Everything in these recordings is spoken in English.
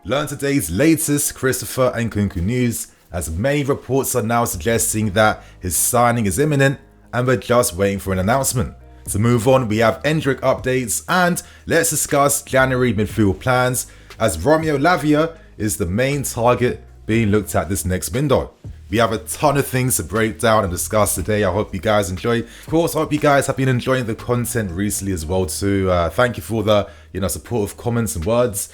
Learn today's latest Christopher Nkunku news, as many reports are now suggesting that his signing is imminent and we're just waiting for an announcement. To move on, we have Endrick updates and let's discuss January midfield plans, as Romeo Lavia is the main target being looked at this next window. We have a ton of things to break down and discuss today. I hope you guys enjoy. Of course, I hope you guys have been enjoying the content recently as well too. Thank you for the supportive comments and words.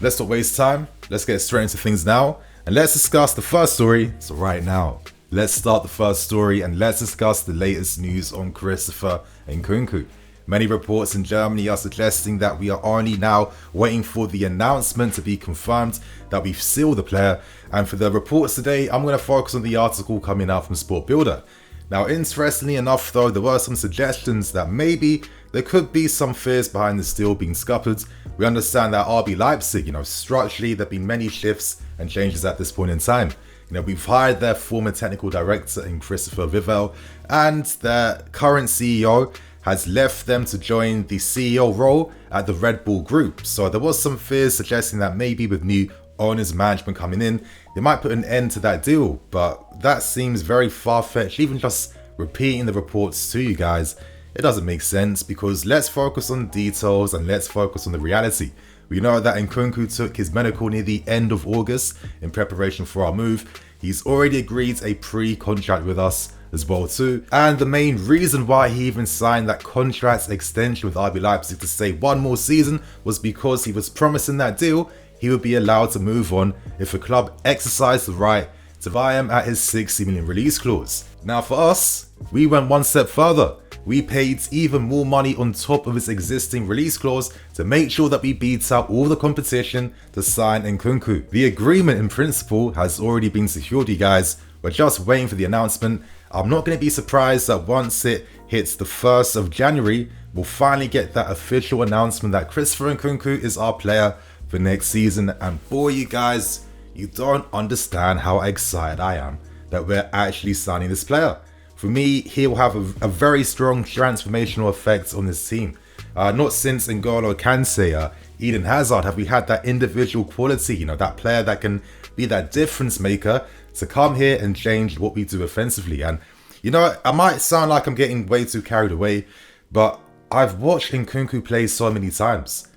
Let's not waste time. Let's get straight into things now. And let's discuss the first story. So right now, let's start the first story and let's discuss the latest news on Christopher Nkunku. Many reports in Germany are suggesting that we are only now waiting for the announcement to be confirmed that we've sealed the player. And for the reports today, I'm going to focus on the article coming out from Sport Builder. Now, interestingly enough though, there were some suggestions that maybe there could be some fears behind this deal being scuppered. We understand that RB Leipzig, structurally there have been many shifts and changes at this point in time. We've hired their former technical director in Christopher Vivel, and their current CEO has left them to join the CEO role at the Red Bull Group. So there was some fears suggesting that maybe with new owners management coming in, they might put an end to that deal. But that seems very far-fetched. Even just repeating the reports to you guys, it doesn't make sense, because let's focus on details and let's focus on the reality. We know that Nkunku took his medical near the end of August in preparation for our move. He's already agreed a pre-contract with us as well too. And the main reason why he even signed that contract extension with RB Leipzig to stay one more season was because he was promising that deal he would be allowed to move on if a club exercised the right to buy him at his 60 million release clause. Now for us, we went one step further. We paid even more money on top of his existing release clause to make sure that we beat out all the competition to sign Nkunku. The agreement in principle has already been secured, you guys. We're just waiting for the announcement. I'm not going to be surprised that once it hits the 1st of January, we'll finally get that official announcement that Christopher Nkunku is our player for next season. And boy, you guys, you don't understand how excited I am that we're actually signing this player. For me, he will have a very strong transformational effect on this team. Not since N'Golo Kante, Eden Hazard have we had that individual quality, that player that can be that difference maker to come here and change what we do offensively. And I might sound like I'm getting way too carried away, but I've watched Nkunku play so many times.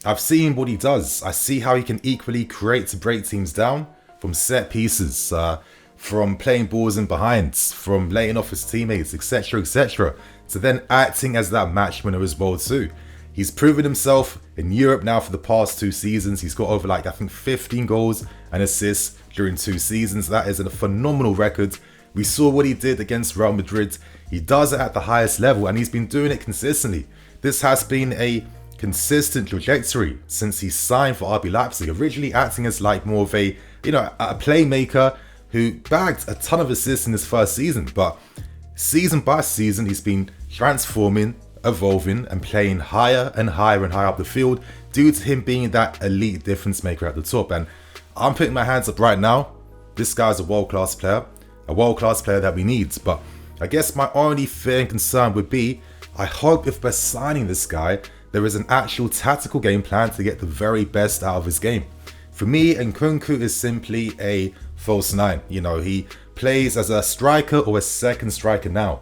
I've seen what he does. I see how he can equally create to break teams down from set pieces, from playing balls in behind, from laying off his teammates, etc, to then acting as that match winner as well too. He's proven himself in Europe now for the past 2 seasons. He's got over 15 goals and assists during 2 seasons. That is a phenomenal record. We saw what he did against Real Madrid. He does it at the highest level and he's been doing it consistently. This has been a consistent trajectory since he signed for RB Leipzig, originally acting as more of a playmaker who bagged a ton of assists in his first season, but season by season he's been transforming, evolving and playing higher and higher and higher up the field due to him being that elite difference maker at the top. And I'm putting my hands up right now, this guy's a world-class player that we need. But I guess my only fear and concern would be, I hope if we're signing this guy, there is an actual tactical game plan to get the very best out of his game. For me, Nkunku is simply a false 9. He plays as a striker or a second striker now.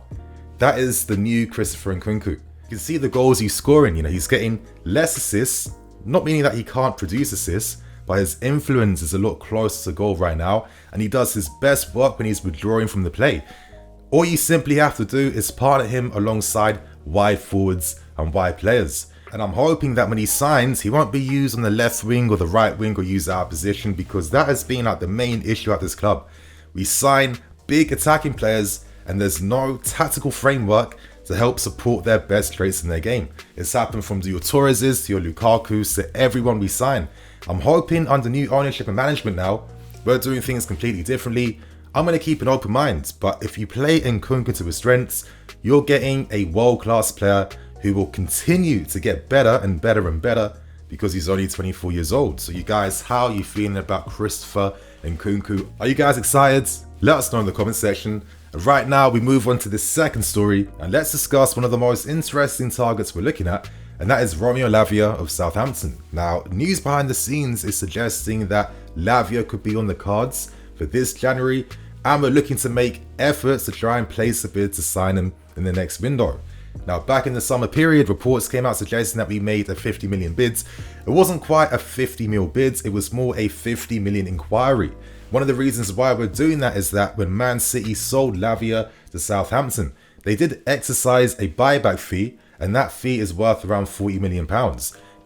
That is the new Christopher Nkunku. You can see the goals he's scoring. He's getting less assists, not meaning that he can't produce assists, but his influence is a lot closer to goal right now, and he does his best work when he's withdrawing from the play. All you simply have to do is partner him alongside wide forwards and wide players. And I'm hoping that when he signs, he won't be used on the left wing or the right wing or used out of position, because that has been the main issue at this club. We sign big attacking players and there's no tactical framework to help support their best traits in their game. It's happened from your Torreses to your Lukaku's to everyone we sign. I'm hoping under new ownership and management now, we're doing things completely differently. I'm going to keep an open mind, but if you play Nkunku to his strengths, you're getting a world-class player who will continue to get better and better and better because he's only 24 years old. So you guys, how are you feeling about Christopher Nkunku? Are you guys excited? Let us know in the comment section. And right now we move on to the second story and let's discuss one of the most interesting targets we're looking at, and that is Romeo Lavia of Southampton. Now, news behind the scenes is suggesting that Lavia could be on the cards for this January, and we're looking to make efforts to try and place a bid to sign him in the next window. Now, back in the summer period, reports came out suggesting that we made a 50 million bids. It wasn't quite a 50 mil bids, it was more a 50 million inquiry. One of the reasons why we're doing that is that when Man City sold Lavia to Southampton, they did exercise a buyback fee, and that fee is worth around £40 million.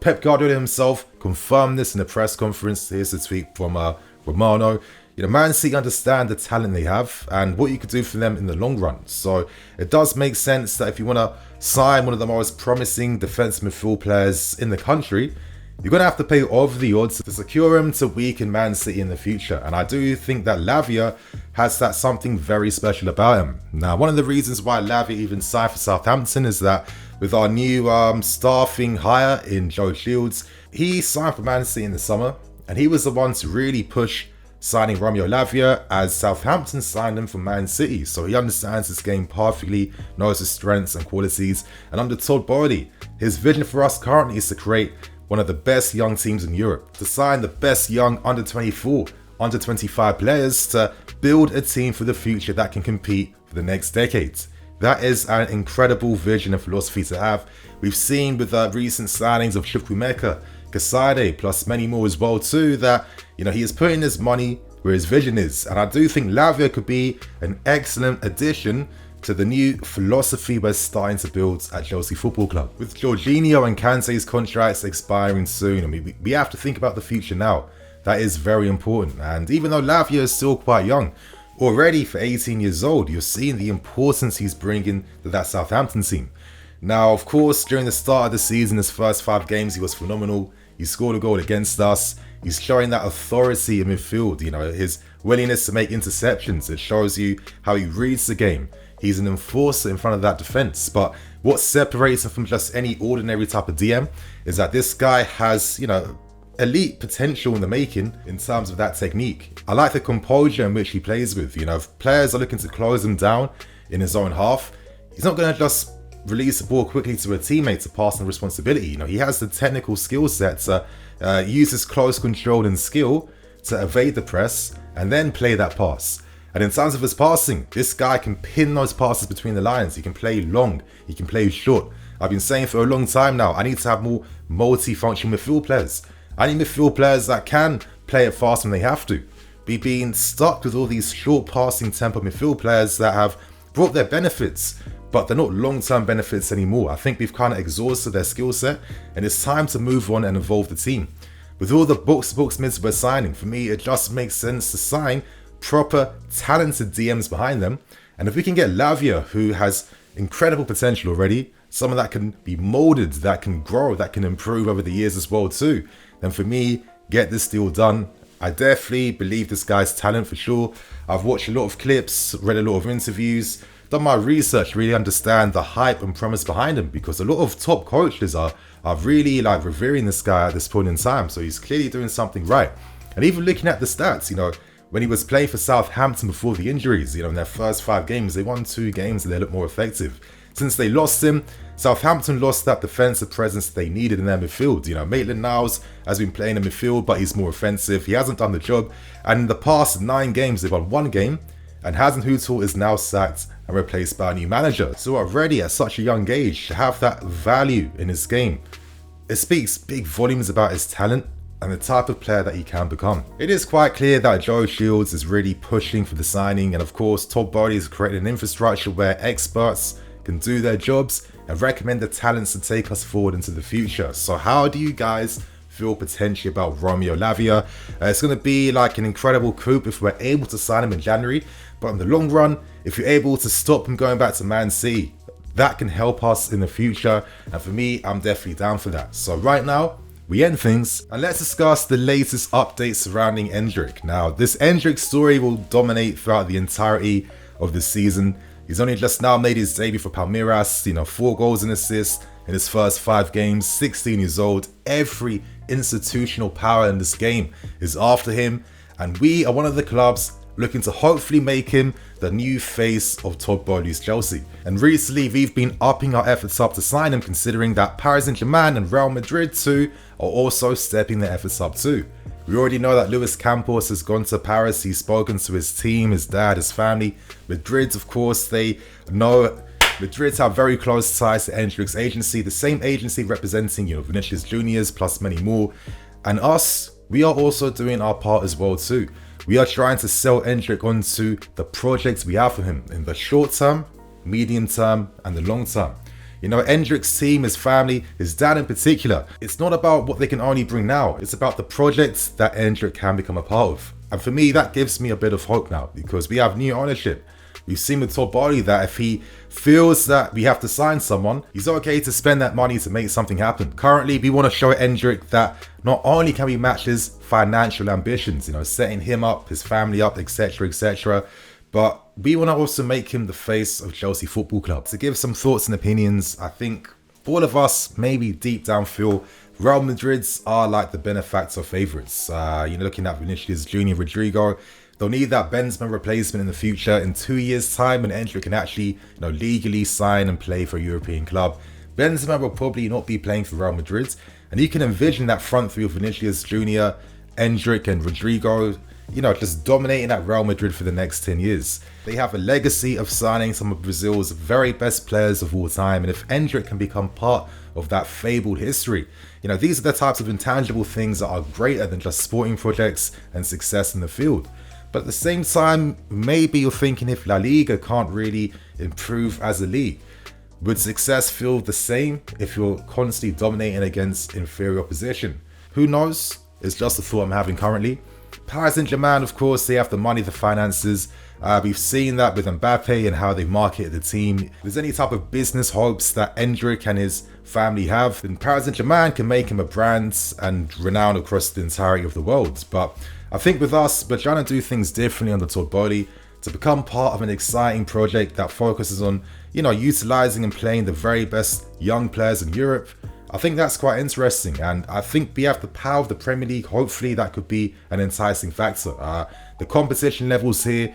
Pep Guardiola himself confirmed this in a press conference. Here's a tweet from Romano. Man City understand the talent they have and what you could do for them in the long run. So it does make sense that if you want to sign one of the most promising defensive midfield players in the country, you're going to have to pay over the odds to secure him to weaken Man City in the future. And I do think that Lavia has that something very special about him. Now, one of the reasons why Lavia even signed for Southampton is that with our new staffing hire in Joe Shields, he signed for Man City in the summer, and he was the one to really push signing Romeo Lavia as Southampton signed him from Man City. So he understands his game perfectly, knows his strengths and qualities. And under Todd Boehly, his vision for us currently is to create one of the best young teams in Europe, to sign the best young under 24, under 25 players to build a team for the future that can compete for the next decades. That is an incredible vision and philosophy to have. We've seen with the recent signings of Chukwuemeka, Kasade, plus many more as well too, that he is putting his money where his vision is. And I do think Lavia could be an excellent addition to the new philosophy we're starting to build at Chelsea Football Club. With Jorginho and Kante's contracts expiring soon, we have to think about the future now. That is very important. And even though Lavia is still quite young, already for 18 years old, you're seeing the importance he's bringing to that Southampton team. Now, of course, during the start of the season, his first 5 games, he was phenomenal. He scored a goal against us. He's showing that authority in midfield, his willingness to make interceptions. It shows you how he reads the game. He's an enforcer in front of that defense. But what separates him from just any ordinary type of DM is that this guy has, elite potential in the making in terms of that technique. I like the composure in which he plays with. If players are looking to close him down in his own half, he's not going to just release the ball quickly to a teammate to pass on responsibility. He has the technical skill set to use his close control and skill to evade the press and then play that pass. And in terms of his passing, this guy can pin those passes between the lines. He can play long, he can play short. I've been saying for a long time now, I need to have more multi-function midfield players. I need midfield players that can play it fast when they have to. We've been stuck with all these short passing tempo midfield players that have brought their benefits, but they're not long-term benefits anymore. I think we've kind of exhausted their skill set, and it's time to move on and evolve the team. With all the books mids we're signing, for me, it just makes sense to sign proper, talented DMs behind them. And if we can get Lavia, who has incredible potential already, someone that can be molded, that can grow, that can improve over the years as well too, then for me, get this deal done. I definitely believe this guy's talent for sure. I've watched a lot of clips, read a lot of interviews, done my research, really understand the hype and promise behind him, because a lot of top coaches are really revering this guy at this point in time. So he's clearly doing something right. And even looking at the stats, when he was playing for Southampton before the injuries, in their first 5 games, they won 2 games and they looked more effective. Since they lost him, Southampton lost that defensive presence they needed in their midfield. Maitland-Niles has been playing in midfield, but he's more offensive. He hasn't done the job. And in the past 9 games, they've won 1 game. And Hasenhüttl is now sacked and replaced by a new manager. So already at such a young age, to have that value in his game, it speaks big volumes about his talent and the type of player that he can become. It is quite clear that Joe Shields is really pushing for the signing, and of course Todd Boehly has created an infrastructure where experts can do their jobs and recommend the talents to take us forward into the future. So how do you guys feel potentially about Romeo Lavia? It's going to be like an incredible coup if we're able to sign him in January, but in the long run, if you're able to stop him going back to Man City, that can help us in the future, and for me, I'm definitely down for that. So right now, we end things, and let's discuss the latest updates surrounding Endrick. Now, this Endrick story will dominate throughout the entirety of the season. He's only just now made his debut for Palmeiras, 4 goals and assists in his first 5 games, 16 years old. Every institutional power in this game is after him, and we are one of the clubs looking to hopefully make him the new face of Todd Boehly's Chelsea. And recently we've been upping our efforts up to sign him, considering that Paris Saint-Germain and Real Madrid too are also stepping their efforts up too. We already know that Luis Campos has gone to Paris. He's spoken to his team, his dad, his family. Madrid, of course, Madrid have very close ties to Endrick's agency, the same agency representing, Vinicius Juniors plus many more. And us, we are also doing our part as well too. We are trying to sell Endrick onto the projects we have for him in the short term, medium term, and the long term. Endrick's team, his family, his dad in particular, it's not about what they can only bring now. It's about the projects that Endrick can become a part of. And for me, that gives me a bit of hope now because we have new ownership. We've seen with Todd Boehly that if he feels that we have to sign someone, he's okay to spend that money to make something happen. Currently, we want to show Endrick that not only can we match his financial ambitions, setting him up, his family up, etc., etc., but we want to also make him the face of Chelsea Football Club. To give some thoughts and opinions, I think all of us maybe deep down feel Real Madrid's are like the benefactor favourites. Looking at Vinicius Junior, Rodrigo, they'll need that Benzema replacement in the future. In 2 years' time, when Endrick can actually, legally sign and play for a European club, Benzema will probably not be playing for Real Madrid, and you can envision that front three of Vinicius Junior, Endrick, and Rodrigo, just dominating at Real Madrid for the next 10 years. They have a legacy of signing some of Brazil's very best players of all time, and if Endrick can become part of that fabled history, these are the types of intangible things that are greater than just sporting projects and success in the field. But at the same time, maybe you're thinking if La Liga can't really improve as a league, would success feel the same if you're constantly dominating against inferior opposition? Who knows? It's just a thought I'm having currently. Paris Saint-Germain, of course, they have the money, the finances. We've seen that with Mbappe and how they've marketed the team. If there's any type of business hopes that Endrick and his family have, then Paris Saint-Germain can make him a brand and renown across the entirety of the world. But I think with us, we're trying to do things differently under Todd Boehly to become part of an exciting project that focuses on, utilizing and playing the very best young players in Europe. I think that's quite interesting, and I think we have the power of the Premier League. Hopefully that could be an enticing factor. The competition levels here,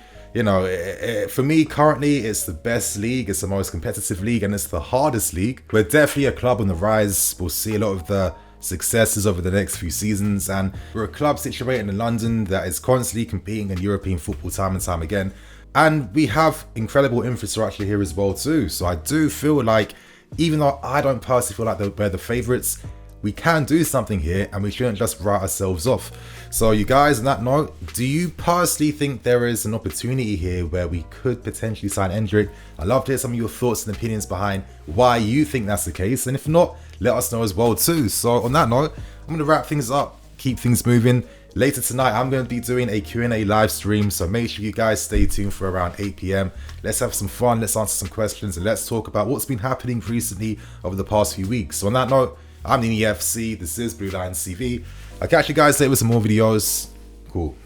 for me currently, it's the best league, it's the most competitive league, and it's the hardest league. We're definitely a club on the rise. We'll see a lot of the successes over the next few seasons, and we're a club situated in London that is constantly competing in European football time and time again, and we have incredible infrastructure here as well too. So I do feel like, even though I don't personally feel like we're the favourites, we can do something here and we shouldn't just write ourselves off. So you guys, on that note, do you personally think there is an opportunity here where we could potentially sign Endrick? I'd love to hear some of your thoughts and opinions behind why you think that's the case, and if not, let us know as well too. So on that note, I'm going to wrap things up, keep things moving. Later tonight, I'm going to be doing a Q&A live stream, so make sure you guys stay tuned for around 8 PM. Let's have some fun, let's answer some questions, and let's talk about what's been happening recently over the past few weeks. So on that note, I'm the EFC, this is BlueLionsTV. I'll catch you guys later with some more videos. Cool.